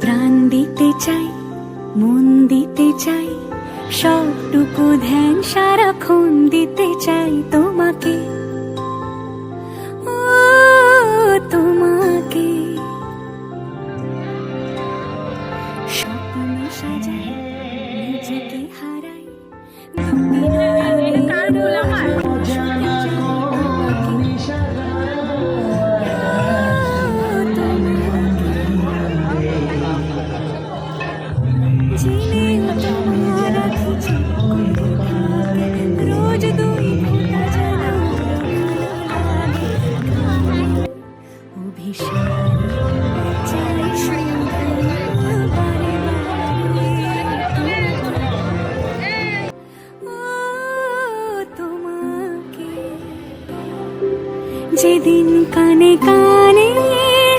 প্রাণ দিতে চাই, মন দিতে চাই, সবটুকু ধ্যান সারাক্ষণ দিতে চাই তোমাকে, ও তোমাকে। স্বপ্ন সাজাই, নিজেকে হারাই, রোজ দুই ফোঁটা যেন অভিশাপ চাই বারে বারে, ও তোমাকে। যেদিন কানে কানে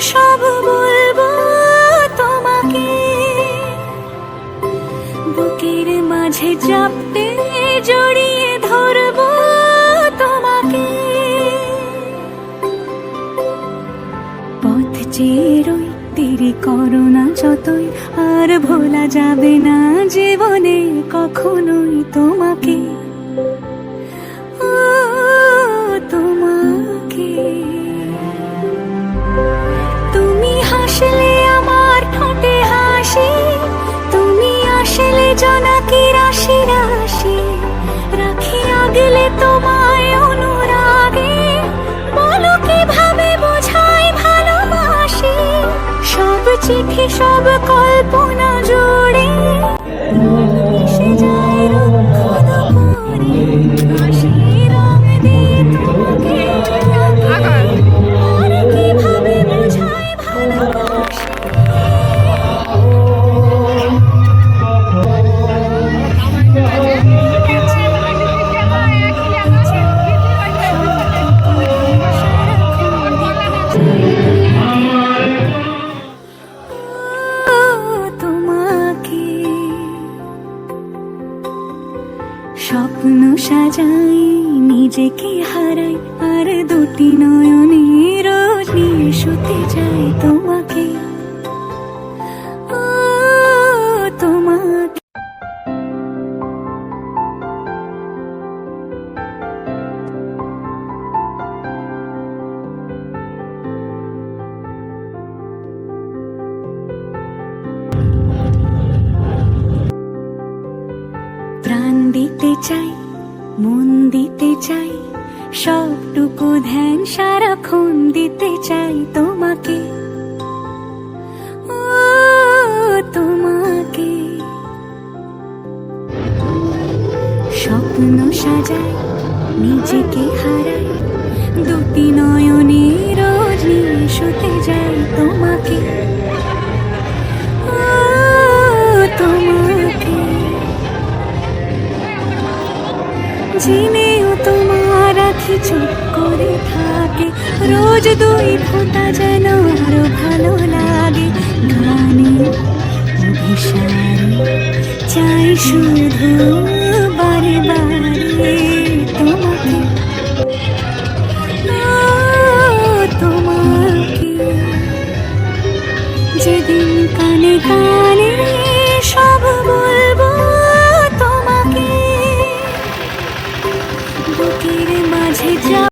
সব বলবো তোমাকে, বুকের মাঝে চাপতে জড়িয়ে ধরবো তোমাকে। পথ চেয়ে রই, দেরি করো না যতই, আর ভোলা যাবে না জীবনে কখনোই তোমাকে, ও তোমাকে। তুমি হাসলে আমার ঠোঁটে হাসি, তুমি আসলে জোনাকি রাশি রাশি, রাখি আগলে তোমায় অনুরাগে, বলো কিভাবে বোঝাই ভালোবাসি। সব চিঠি সব কল্পনা জুড়ে মিশে যায় রুক্ষ দুপুরে, হাসি রং দিয়ে তোমাকে আর কিভাবে বোঝাই ভালোবাসি। স্বপ্ন সাজাই, নিজেকে হারাই, আর দুটি নয়নে রোজ নিয়ে শুতে যাই তোমাকে, ও তোমাকে। প্রাণ দিতে চাই, মন দিতে চাই, সবটুকু ধ্যান সারাক্ষণ দিতে চাই তোমাকে, ও তোমাকে। স্বপ্ন সাজাই, নিজেকে হারাই, দুটি নয়নে রোজ নিয়ে শুতে যাই তোমাকে, ও তোমাকে। জেনেও তোমার আখি চুপ করে থাকে, রোজ দুই ফোঁটা যেন আরো ভালো